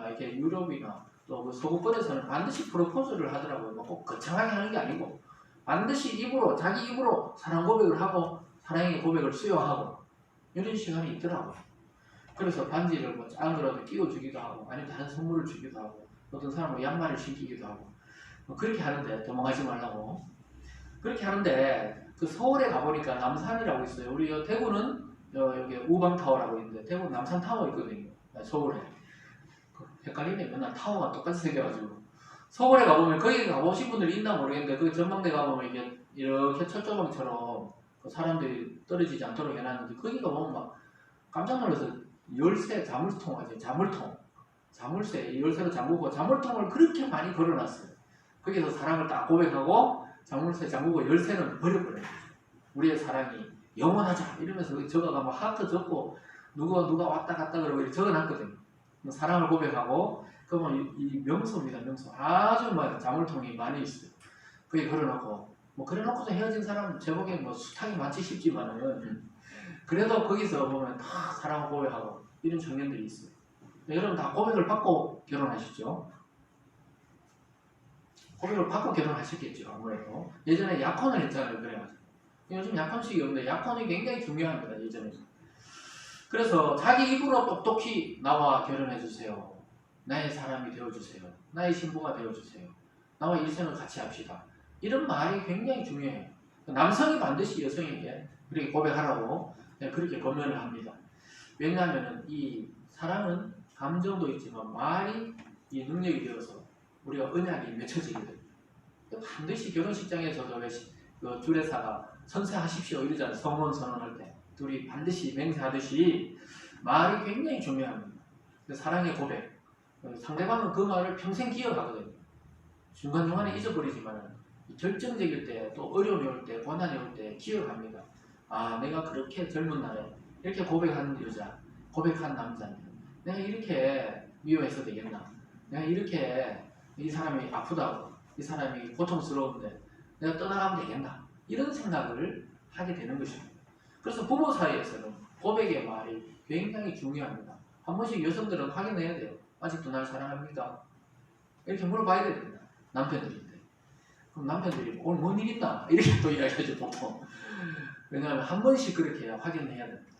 미국이나 이렇게 유럽이나 또 그 서구권에서는 반드시 프로포즈를 하더라고요. 뭐 꼭 거창하게 하는 게 아니고 반드시 입으로 자기 입으로 사랑 고백을 하고 사랑의 고백을 수용하고 이런 시간이 있더라고요. 그래서 반지를 뭐 작은 거라도 끼워주기도 하고 아니면 다른 선물을 주기도 하고 어떤 사람은 양말을 신기기도 하고 뭐 그렇게 하는데 도망가지 말라고 그렇게 하는데 그 서울에 가보니까 남산이라고 있어요. 우리 대구는 여기 우방타워라고 있는데 대구 남산타워 있거든요. 서울에 헷갈리네. 맨날 타워가 똑같이 생겨가지고 서울에 가보면 거기 가보신 분들이 있나 모르겠는데 그 전망대 가보면 이게 이렇게 철조망처럼 그 사람들이 떨어지지 않도록 해놨는데 거기 가보면 막 깜짝 놀라서 열쇠 자물통 아니에요. 자물쇠 열쇠로 잠그고 자물통을 그렇게 많이 걸어놨어요. 거기서 사랑을 딱 고백하고 자물쇠 잠그고 열쇠는 버려버려요. 우리의 사랑이 영원하자 이러면서 적어가 막 하트 적고 누가 왔다 갔다 그러고 이렇게 적어놨거든요. 사랑을 고백하고 그러면 이 명소입니다. 명소 아주 막 자물통이 많이 있어요. 거기 걸어놓고 뭐 그래놓고서 헤어진 사람 제목에 뭐 수탁이 많지 싶지만은 그래도 거기서 보면 다 사랑 고백하고 이런 청년들이 있어요. 여러분 다 고백을 받고 결혼하시죠? 고백을 받고 결혼하셨겠죠. 아무래도 예전에 약혼을 했잖아요. 그래가지고 요즘 약혼식이 없는데 약혼이 굉장히 중요합니다. 예전에 그래서 자기 입으로 똑똑히 나와 결혼해주세요. 나의 사람이 되어주세요. 나의 신부가 되어주세요. 나와 일생을 같이 합시다. 이런 말이 굉장히 중요해요. 남성이 반드시 여성에게 그렇게 고백하라고 그렇게 권면을 합니다. 왜냐하면 이 사랑은 감정도 있지만 말이 이 능력이 되어서 우리가 언약이 맺혀지거든요. 반드시 결혼식장에서도 그 주례사가 선세하십시오 이러잖아요. 성혼 선언할 때 둘이 반드시 맹세하듯이 말이 굉장히 중요합니다. 사랑의 고백 상대방은 그 말을 평생 기억하거든요. 중간중간에 잊어버리지만 결정적일 때 또 어려움이 올 때 고난이 올 때 기억합니다. 아 내가 그렇게 젊은 날에 이렇게 고백한 여자 고백한 남자인데 내가 이렇게 미워해서 되겠나 내가 이렇게 이 사람이 아프다고 이 사람이 고통스러운데 내가 떠나가면 되겠나 이런 생각을 하게 되는 것입니다. 그래서 부부 사이에서는 고백의 말이 굉장히 중요합니다. 한 번씩 여성들은 확인해야 돼요. 아직도 날 사랑합니까? 이렇게 물어봐야 됩니다. 남편들인데. 그럼 남편들이 오늘 뭔 일 있나? 이렇게 또 이야기하죠 보통. 왜냐하면 한 번씩 그렇게 확인해야 됩니다.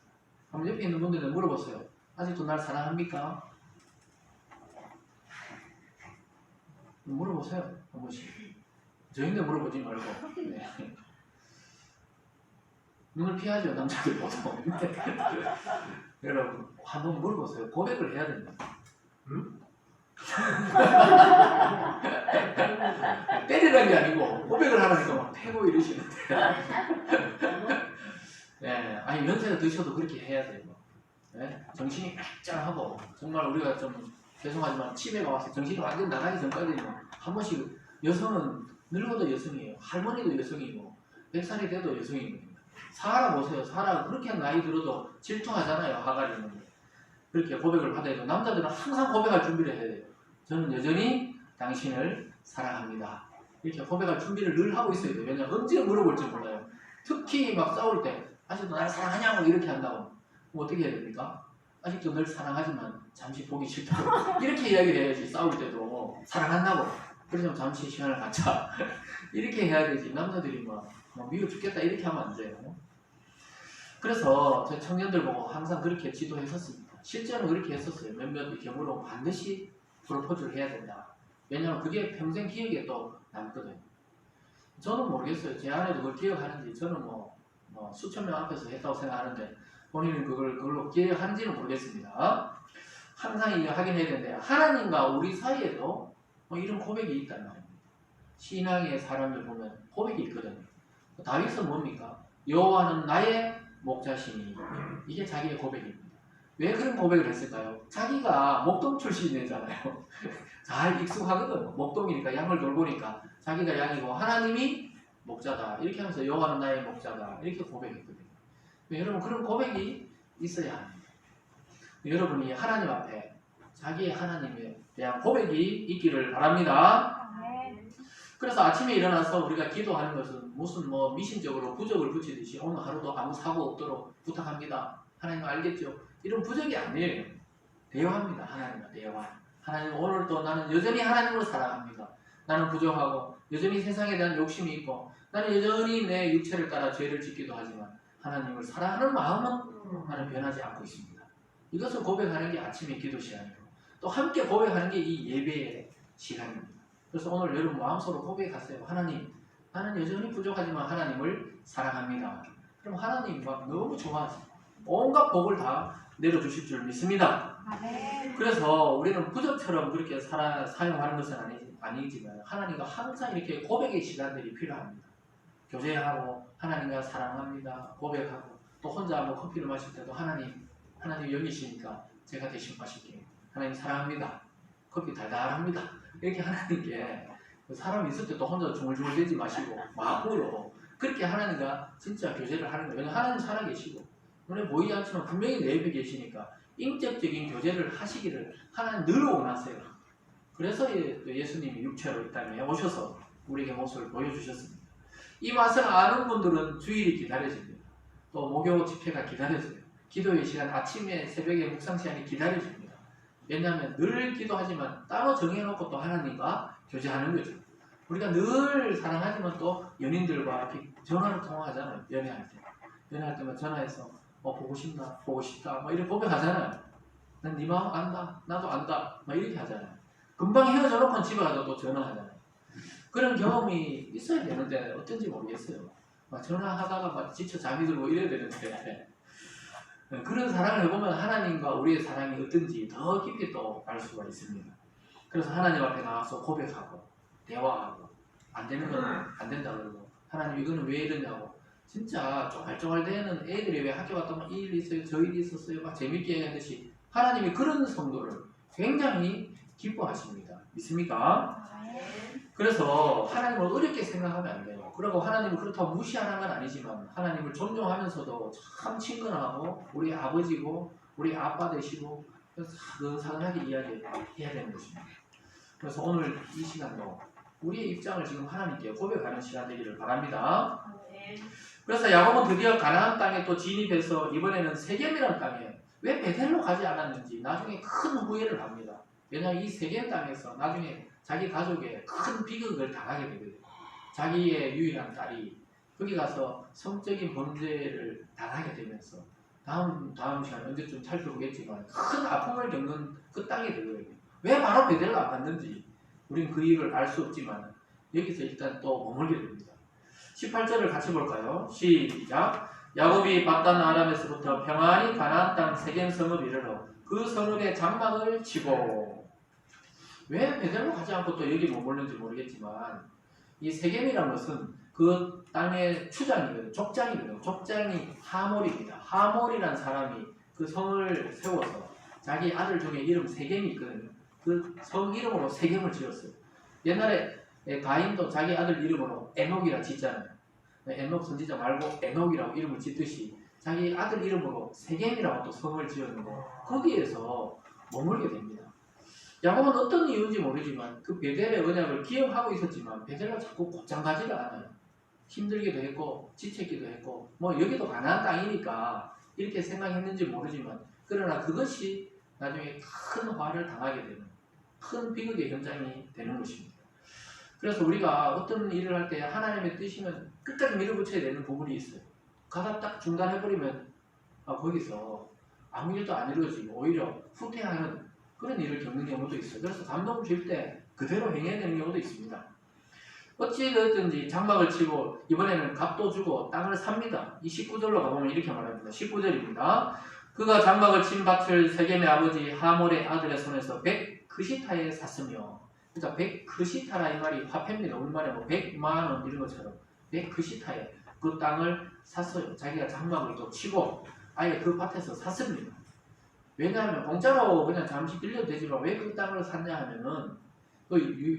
한번 옆에 있는 분들은 물어보세요. 아직도 날 사랑합니까? 물어보세요. 한 번씩. 저희는 물어보지 말고. 네. 눈을 피하죠 남자들 보통. 여러분 한번 물어보세요. 고백을 해야 됩니다. 응? 때리라는 게 아니고 고백을 하라니까 막 패고 이러시는데 네, 아니 연세가 드셔도 그렇게 해야 돼요. 네? 정신이 쫙하고 정말 우리가 좀 죄송하지만 치매가 와서 정신이 완전 나가기 전까지는 한 번씩 여성은 늙어도 여성이에요. 할머니도 여성이고 100살이 돼도 여성입니다. 사라 보세요. 사라 그렇게 나이 들어도 질투하잖아요. 하갈이는 그렇게 고백을 받아야 돼요. 남자들은 항상 고백할 준비를 해야 돼요. 저는 여전히 당신을 사랑합니다. 이렇게 고백할 준비를 늘 하고 있어야 돼요. 왜냐하면 언제 물어볼지 몰라요. 특히 막 싸울 때 아직도 날 사랑하냐고 이렇게 한다고 그럼 어떻게 해야 됩니까? 아직도 널 사랑하지만 잠시 보기 싫다고 이렇게 이야기를 해야지. 싸울 때도 사랑한다고 그러면 잠시 시간을 갖자 이렇게 해야 되지. 남자들이 막 미워 죽겠다 이렇게 하면 안 돼요. 그래서 저 청년들 보고 항상 그렇게 지도했었습니다. 실제로 그렇게 했었어요. 몇몇 경우로 반드시 프로포즈를 해야 된다. 왜냐하면 그게 평생 기억에 또 남거든요. 저는 모르겠어요. 제 아내도 그걸 기억하는지. 저는 뭐 수천 명 앞에서 했다고 생각하는데 본인은 그걸로 기억하는지는 모르겠습니다. 항상 이거 확인해야 되는데 하나님과 우리 사이에도 이런 고백이 있단 말입니다. 신앙의 사람들 보면 고백이 있거든요. 다윗은 뭡니까? 여호와는 나의 목자시니 이게 자기의 고백입니다. 왜 그런 고백을 했을까요? 자기가 목동 출신이잖아요. 잘 익숙하거든요. 목동이니까 양을 돌보니까 자기가 양이고 하나님이 목자다 이렇게 하면서 여호와는 나의 목자다 이렇게 고백했거든요. 여러분 그런 고백이 있어야 합니다. 여러분이 하나님 앞에 자기의 하나님에 대한 고백이 있기를 바랍니다. 그래서 아침에 일어나서 우리가 기도하는 것은 무슨 미신적으로 부적을 붙이듯이 오늘 하루도 아무 사고 없도록 부탁합니다. 하나님 알겠죠? 이런 부적이 아니에요. 대화합니다. 하나님과 대화. 하나님 오늘도 나는 여전히 하나님으로 살아갑니다. 나는 부족하고 여전히 세상에 대한 욕심이 있고 나는 여전히 내 육체를 따라 죄를 짓기도 하지만 하나님을 사랑하는 마음은 나는 변하지 않고 있습니다. 이것을 고백하는 게 아침의 기도 시간이고 또 함께 고백하는 게 이 예배의 시간입니다. 그래서 오늘 여러분 마음속으로 고백하세요. 하나님, 나는 여전히 부족하지만 하나님을 사랑합니다. 그럼 하나님 막 너무 좋아하세요. 온갖 복을 다 내려주실 줄 믿습니다. 그래서 우리는 부적처럼 그렇게 사용하는 것은 아니지만 하나님과 항상 이렇게 고백의 시간들이 필요합니다. 교제하고 하나님과 사랑합니다. 고백하고 또 혼자 뭐 커피를 마실 때도 하나님 여기시니까 제가 대신 마실게요. 하나님 사랑합니다. 커피 달달합니다. 이렇게 하나님께 사람 있을 때 또 혼자 중얼중얼 대지 마시고 마음으로 그렇게 하나님과 진짜 교제를 하는 거예요. 왜냐하면 하나님 살아계시고 눈에 보이지 않지만 분명히 내 옆에 계시니까 인격적인 교제를 하시기를 하나님 늘 원하세요. 그래서 예수님이 육체로 이 땅에 오셔서 우리에게 모습을 보여주셨습니다. 이 맛을 아는 분들은 주일이 기다려집니다. 또 목요 집회가 기다려져요. 기도의 시간, 아침에 새벽에 묵상 시간이 기다려집니다. 왜냐하면 늘 기도하지만 따로 정해놓고 또 하나님과 교제하는 거죠. 우리가 늘 사랑하지만 또 연인들과 전화로 통화하잖아요. 연애할 때만 전화해서 보고 싶다 막 이렇게 고백하잖아요. 난 네 마음 안다, 나도 안다 막 이렇게 하잖아요. 금방 헤어져 놓고 집에 가서 또 전화하잖아요. 그런 경험이 있어야 되는데 어떤지 모르겠어요. 막 전화하다가 막 지쳐 잠이 들고 이래야 되는데 그런 사랑을 해보면 하나님과 우리의 사랑이 어떤지 더 깊이 또 알 수가 있습니다. 그래서 하나님 앞에 나와서 고백하고 대화하고 안 되는 건 안 된다 그러고 하나님 이거는 왜 이러냐고 진짜 쪼갈쪼갈 대는 애들이 왜 학교 갔다 오면 이 일이 있어요 저 일이 있었어요 막 재밌게 하듯이 하나님이 그런 성도를 굉장히 기뻐하십니다. 믿습니까? 그래서 하나님을 어렵게 생각하면 안 돼요. 그리고 하나님을 그렇다고 무시하는 건 아니지만 하나님을 존중하면서도 참 친근하고 우리 아버지고 우리 아빠 되시고 사근사근하게 이야기해야 되는 것입니다. 그래서 오늘 이 시간도 우리의 입장을 지금 하나님께 고백하는 시간 되기를 바랍니다. 그래서 야곱은 드디어 가나안 땅에 또 진입해서 이번에는 세겜이라는 땅에 왜 베델로 가지 않았는지 나중에 큰 후회를 합니다. 왜냐하면 이 세겜 땅에서 나중에 자기 가족에 큰 비극을 당하게 되거든요. 자기의 유일한 딸이 거기 가서 성적인 범죄를 당하게 되면서 다음 시간에 언제쯤 살펴보겠지만 큰 아픔을 겪는 그 땅이 되거든요. 왜 바로 베델로 안 갔는지 우린 그 이유를 알 수 없지만 여기서 일단 또 머물게 됩니다. 18절을 같이 볼까요? 시작. 야곱이 밧단 아람에서부터 평안히 가나안 땅 세겜 성읍 이르러 그 성읍의 장막을 치고 왜 베델로 가지 않고 또 여기 머물는지 모르겠지만 이 세겜이라는 것은 그 땅의 추장이거든요. 족장이거든요. 족장이 하몰입니다. 하몰이라는 사람이 그 성을 세워서 자기 아들 중에 이름 세겜이 있거든요. 그 성 이름으로 세겜을 지었어요. 옛날에 가인도 자기 아들 이름으로 에녹이라 짓잖아요. 에녹 선지자 말고 에녹이라고 이름을 짓듯이 자기 아들 이름으로 세겜이라고 또 성을 지었는데 거기에서 머물게 됩니다. 야곱은 어떤 이유인지 모르지만 그 베델의 언약을 기억하고 있었지만 베델로 자꾸 곧장 가지를 않아요. 힘들기도 했고 지쳤기도 했고 뭐 여기도 가나안 땅이니까 이렇게 생각했는지 모르지만 그러나 그것이 나중에 큰 화를 당하게 되는 큰 비극의 현장이 되는 것입니다. 그래서 우리가 어떤 일을 할 때 하나님의 뜻이면 끝까지 밀어붙여야 되는 부분이 있어요. 가다 딱 중단해버리면 거기서 아무 일도 안 이루어지고 오히려 후퇴하는 그런 일을 겪는 경우도 있어요. 그래서 감동을 줄 때 그대로 행해야 되는 경우도 있습니다. 어찌됐든지 장막을 치고 이번에는 값도 주고 땅을 삽니다. 이 19절로 가보면 이렇게 말합니다. 19절입니다. 그가 장막을 친 밭을 세겜의 아버지 하몰의 아들의 손에서 100크시타에 샀으며 그러니까 100크시타라 이 말이 화폐입니다. 우리말에 뭐 100만원 이런 것처럼 100크시타에 그 땅을 샀어요. 자기가 장막을 또 치고 아예 그 밭에서 샀습니다. 왜냐하면 공짜로 그냥 잠시 빌려도 되지만 왜 그 땅을 샀냐 하면은 그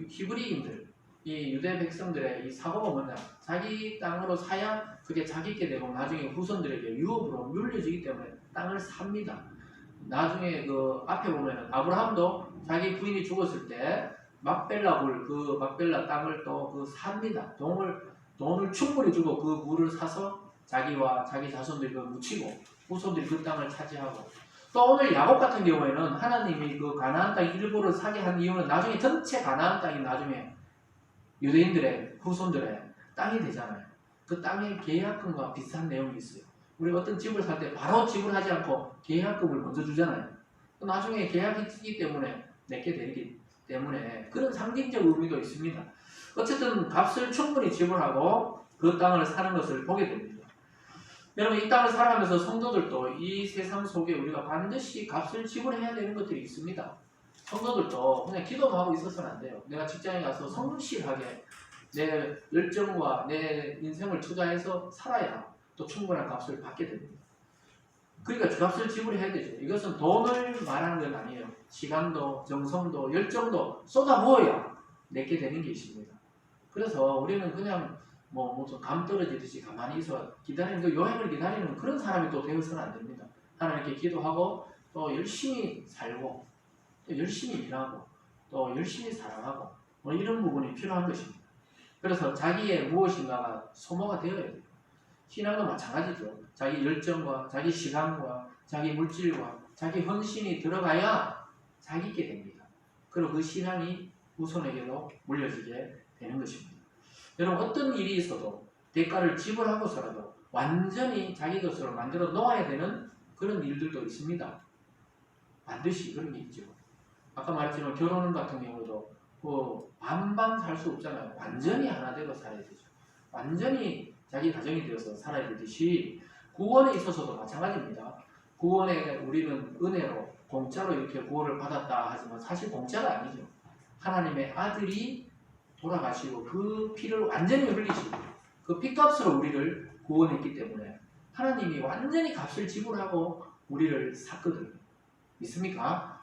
히브리인들 이 유대 백성들의 이 사고가 뭐냐 자기 땅으로 사야 그게 자기께 되고 나중에 후손들에게 유업으로 물려지기 때문에 땅을 삽니다. 나중에 그 앞에 보면은 아브라함도 자기 부인이 죽었을 때 막벨라 그 막벨라 땅을 또 그 삽니다. 돈을 충분히 주고 그 물을 사서 자기와 자기 자손들이 그 묻히고 후손들이 그 땅을 차지하고 또 오늘 야곱 같은 경우에는 하나님이 그 가나안 땅 일부를 사게 한 이유는 나중에 전체 가나안 땅이 나중에 유대인들의 후손들의 땅이 되잖아요. 그 땅의 계약금과 비슷한 내용이 있어요. 우리 어떤 집을 살 때 바로 지불하지 않고 계약금을 먼저 주잖아요. 나중에 계약이 뜨기 때문에 내게 되기 때문에 그런 상징적 의미도 있습니다. 어쨌든 값을 충분히 지불하고 그 땅을 사는 것을 보게 됩니다. 여러분, 이 땅을 살아가면서 성도들도 이 세상 속에 우리가 반드시 값을 지불해야 되는 것들이 있습니다. 성도들도 그냥 기도만 하고 있어서는 안 돼요. 내가 직장에 가서 성실하게 내 열정과 내 인생을 투자해서 살아야 또 충분한 값을 받게 됩니다. 그러니까 값을 지불해야 되죠. 이것은 돈을 말하는 건 아니에요. 시간도, 정성도, 열정도 쏟아부어야 내게 되는 게 있습니다. 그래서 우리는 그냥 무슨 감 떨어지듯이 가만히 있어 기다리는 그 여행을 기다리는 그런 사람이 또 되어서는 안 됩니다. 하나님께 기도하고 또 열심히 살고 또 열심히 일하고 또 열심히 사랑하고 이런 부분이 필요한 것입니다. 그래서 자기의 무엇인가가 소모가 되어야 돼요. 신앙도 마찬가지죠. 자기 열정과 자기 시간과 자기 물질과 자기 헌신이 들어가야 자기게 됩니다. 그리고 그 신앙이 후손에게도 물려지게 되는 것입니다. 여러분, 어떤 일이 있어도 대가를 지불하고서라도 완전히 자기 것으로 만들어 놓아야 되는 그런 일들도 있습니다. 반드시 그런 게 있죠. 아까 말했지만 결혼 같은 경우도 반반 살 수 없잖아요. 완전히 하나 되고 살아야 되죠. 완전히 자기 가정이 되어서 살아야 되듯이 구원에 있어서도 마찬가지입니다. 구원에 우리는 은혜로 공짜로 이렇게 구원을 받았다 하지만 사실 공짜가 아니죠. 하나님의 아들이 돌아가시고 그 피를 완전히 흘리시고 그 피값으로 우리를 구원했기 때문에 하나님이 완전히 값을 지불하고 우리를 샀거든요. 믿습니까?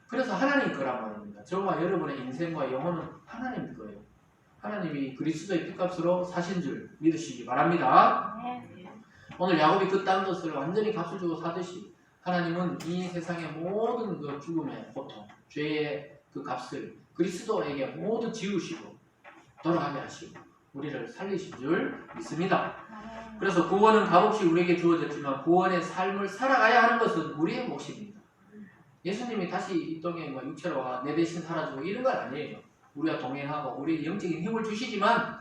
그래서 하나님 거란 말입니다. 저와 여러분의 인생과 영혼은 하나님 거예요. 하나님이 그리스도의 피값으로 사신 줄 믿으시기 바랍니다. 오늘 야곱이 그 딴 것을 완전히 값을 주고 사듯이 하나님은 이 세상의 모든 그 죽음의 고통, 죄의 그 값을 그리스도에게 모두 지우시고 돌아가게 하시고 우리를 살리신 줄 믿습니다. 그래서 구원은 값없이 우리에게 주어졌지만 구원의 삶을 살아가야 하는 것은 우리의 몫입니다. 예수님이 다시 이 땅에 육체로 와 내 대신 살아주고 이런 건 아니에요. 우리가 동행하고 우리의 영적인 힘을 주시지만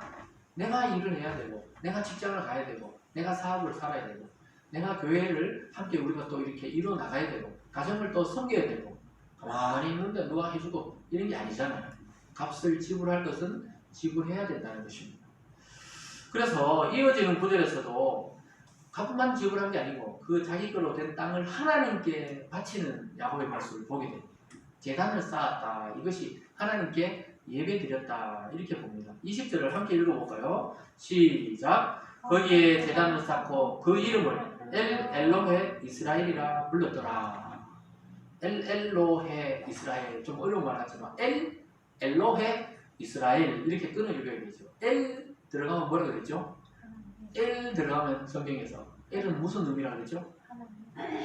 내가 일을 해야 되고 내가 직장을 가야 되고 내가 사업을 살아야 되고 내가 교회를 함께 우리가 또 이렇게 이루어 나가야 되고 가정을 또 섬겨야 되고 가만히 있는데 누가 해주고 이런 게 아니잖아요. 값을 지불할 것은 지불해야 된다는 것입니다. 그래서 이어지는 구절에서도 값만 지불한 게 아니고 그 자기 걸로 된 땅을 하나님께 바치는 야곱의 모습을 보게 됩니다. 제단을 쌓았다. 이것이 하나님께 예배드렸다. 이렇게 봅니다. 20절을 함께 읽어볼까요? 시작. 거기에 제단을 쌓고 그 이름을 엘로헤 이스라엘이라 불렀더라. 엘로헤 이스라엘. 좀 어려운 말 같지만 엘로헤 이스라엘 이렇게 끊어 읽어야 되죠. 엘 들어가면 뭐라 그랬죠? 엘 들어가면 성경에서 엘은 무슨 의미라 그랬죠?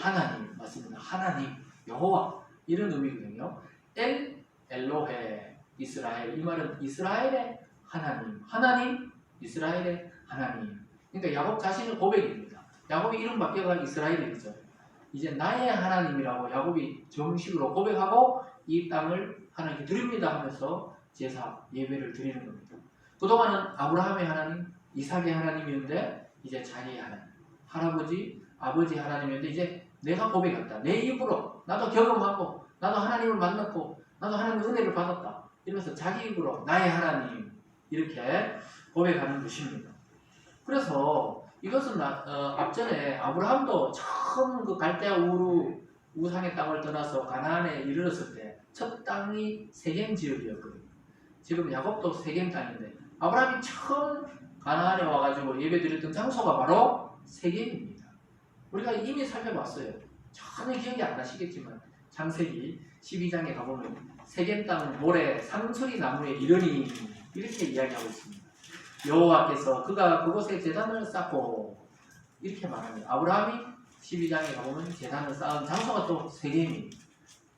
하나님. 맞습니다. 하나님, 여호와 이런 의미거든요. 엘로헤 이스라엘. 이 말은 이스라엘의 하나님, 하나님 이스라엘의 하나님. 그러니까 야곱 자신의 고백입니다. 야곱이 이름 바뀌어가 이스라엘이죠. 이제 나의 하나님이라고 야곱이 정식으로 고백하고 이 땅을 하나님께 드립니다 하면서 제사, 예배를 드리는 겁니다. 그동안은 아브라함의 하나님, 이삭의 하나님이었는데 이제 자기의 하나님, 할아버지, 아버지 하나님이었는데 이제 내가 고백했다. 내 입으로 나도 경험하고 나도 하나님을 만났고 나도 하나님의 은혜를 받았다. 이러면서 자기 입으로 나의 하나님 이렇게 고백하는 것입니다. 그래서 이것은 앞전에 아브라함도 처음 그 갈대아 우르 우상의 땅을 떠나서 가나안에 이르렀을 때 첫 땅이 세겜 지역이었거든요. 지금 야곱도 세겜 땅인데 아브라함이 처음 가나안에 와가지고 예배드렸던 장소가 바로 세겜입니다. 우리가 이미 살펴봤어요. 전혀 기억이 안 나시겠지만 창세기 12장에 가보면 세겜 땅 모래 상수리 나무에 이르니 이렇게 이야기하고 있습니다. 여호와께서 그가 그곳에 제단을 쌓고 이렇게 말합니다. 아브라함이 12장에 가보면 제단을 쌓은 장소가 또 세겜입니다.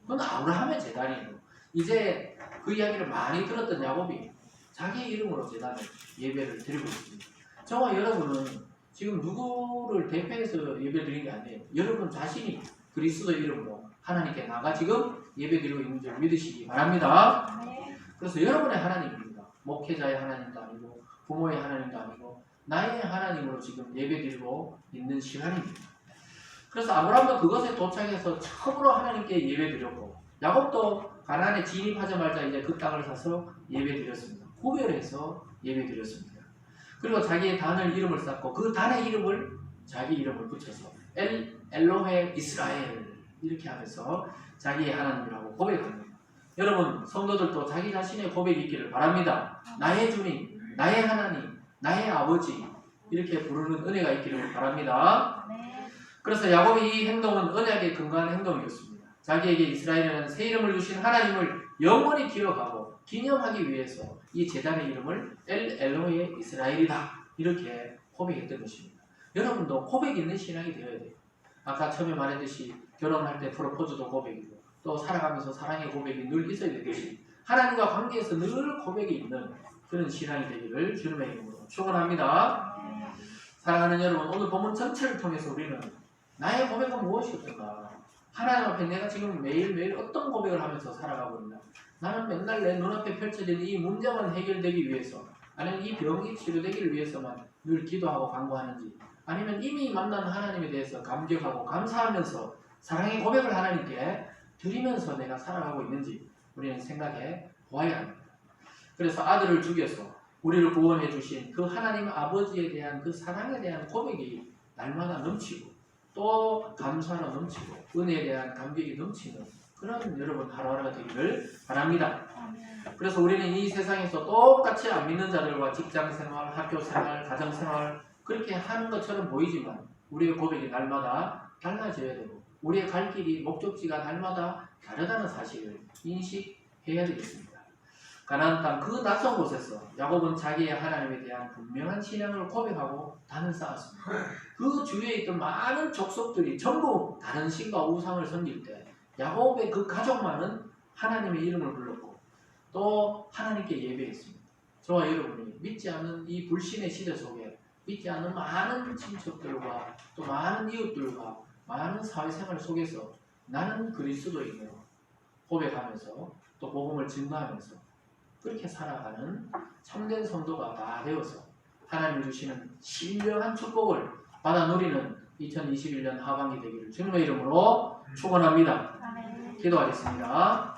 그건 아브라함의 제단이에요. 이제 그 이야기를 많이 들었던 야곱이 자기 이름으로 제단을 예배를 드리고 있습니다. 저와 여러분은 지금 누구를 대표해서 예배를 드리는 게 아니에요. 여러분 자신이 그리스도 이름으로 하나님께 나가 지금 예배드리고 있는 줄 믿으시기 바랍니다. 그래서 여러분의 하나님입니다. 목회자의 하나님도 아니고 부모의 하나님도 아니고 나의 하나님으로 지금 예배드리고 있는 시간입니다. 그래서 아브라함은 그것에 도착해서 처음으로 하나님께 예배드렸고 야곱도 가나안에 진입하자마자 이제 그 땅을 사서 예배드렸습니다. 구별해서 예배드렸습니다. 그리고 자기의 단을 이름을 쌓고 그 단의 이름을 자기 이름을 붙여서 엘로헤 이스라엘 이렇게 하면서 자기의 하나님이라고 고백합니다. 여러분 성도들도 자기 자신의 고백이 있기를 바랍니다. 나의 주님, 나의 하나님, 나의 아버지 이렇게 부르는 은혜가 있기를 바랍니다. 그래서 야곱의 이 행동은 언약에 근거한 행동이었습니다. 자기에게 이스라엘이라는 새 이름을 주신 하나님을 영원히 기억하고 기념하기 위해서 이 제단의 이름을 엘로헤 이스라엘이다 이렇게 고백했던 것입니다. 여러분도 고백 있는 신앙이 되어야 돼요. 아까 처음에 말했듯이 결혼할 때 프로포즈도 고백이고 또 살아가면서 사랑의 고백이 늘 있어야 되듯이 하나님과 관계에서 늘 고백이 있는 그런 신앙이 되기를 주님의 이름으로 축원합니다. 사랑하는 여러분, 오늘 본문 전체를 통해서 우리는 나의 고백은 무엇이었던가, 하나님 앞에 내가 지금 매일매일 어떤 고백을 하면서 살아가고 있나, 나는 맨날 내 눈앞에 펼쳐진 이 문제만 해결되기 위해서, 아니면 이 병이 치료되기를 위해서만 늘 기도하고 간구하는지, 아니면 이미 만난 하나님에 대해서 감격하고 감사하면서 사랑의 고백을 하나님께 드리면서 내가 살아가고 있는지 우리는 생각해 보아야 합니다. 그래서 아들을 죽여서 우리를 구원해 주신 그 하나님 아버지에 대한 그 사랑에 대한 고백이 날마다 넘치고 또 감사로 넘치고 은혜에 대한 감격이 넘치는 그런 여러분 하루하루가 되기를 바랍니다. 그래서 우리는 이 세상에서 똑같이 안 믿는 자들과 직장생활, 학교생활, 가정생활 그렇게 하는 것처럼 보이지만 우리의 고백이 날마다 달라져야 되고 우리의 갈 길이 목적지가 날마다 다르다는 사실을 인식해야 되겠습니다. 가나안 땅 그 낯선 곳에서 야곱은 자기의 하나님에 대한 분명한 신앙을 고백하고 단을 쌓았습니다. 그 주위에 있던 많은 족속들이 전부 다른 신과 우상을 섬길 때 야곱의 그 가족만은 하나님의 이름을 불렀고 또 하나님께 예배했습니다. 저와 여러분이 믿지 않는 이 불신의 시대 속에 믿지 않는 많은 친척들과 또 많은 이웃들과 많은 사회생활 속에서 나는 그리스도인으로 고백하면서 또 복음을 증거하면서 그렇게 살아가는 참된 성도가 다 되어서 하나님 주시는 신령한 축복을 받아 누리는 2021년 하반기 되기를 주님의 이름으로 축원합니다. 기도하겠습니다.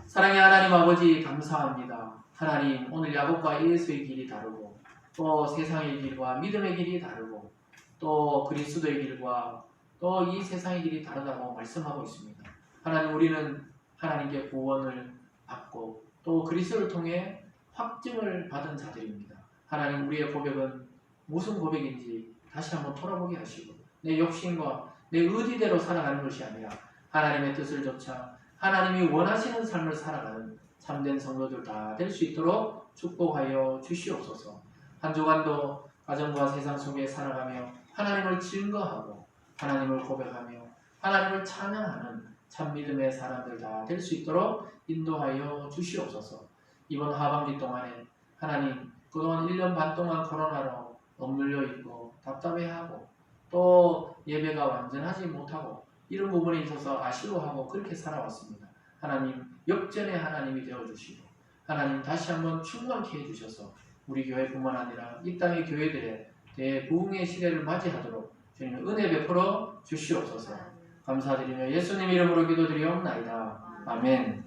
사랑의 하나님 아버지 감사합니다. 하나님 오늘 야곱과 예수의 길이 다르고 또 세상의 길과 믿음의 길이 다르고 또 그리스도의 길과 또 이 세상의 길이 다르다고 말씀하고 있습니다. 하나님 우리는 하나님께 구원을 받고 또 그리스도를 통해 확증을 받은 자들입니다. 하나님 우리의 고백은 무슨 고백인지 다시 한번 돌아보게 하시고 내 욕심과 내 의지대로 살아가는 것이 아니라 하나님의 뜻을 좇아 하나님이 원하시는 삶을 살아가는 참된 성도들 다 될 수 있도록 축복하여 주시옵소서. 한 주간도 가정과 세상 속에 살아가며 하나님을 증거하고 하나님을 고백하며 하나님을 찬양하는 참 믿음의 사람들 다 될 수 있도록 인도하여 주시옵소서. 이번 하반기 동안에 하나님 그동안 1년 반 동안 코로나로 억눌려 있고 답답해하고 또 예배가 완전하지 못하고 이런 부분에 있어서 아쉬워하고 그렇게 살아왔습니다. 하나님 역전의 하나님이 되어주시고 하나님 다시 한번 충만케 해주셔서 우리 교회뿐만 아니라 이 땅의 교회들의 대부흥의 시대를 맞이하도록 주님 은혜 베풀어 주시옵소서. 감사드리며 예수님 이름으로 기도드리옵나이다. 아멘.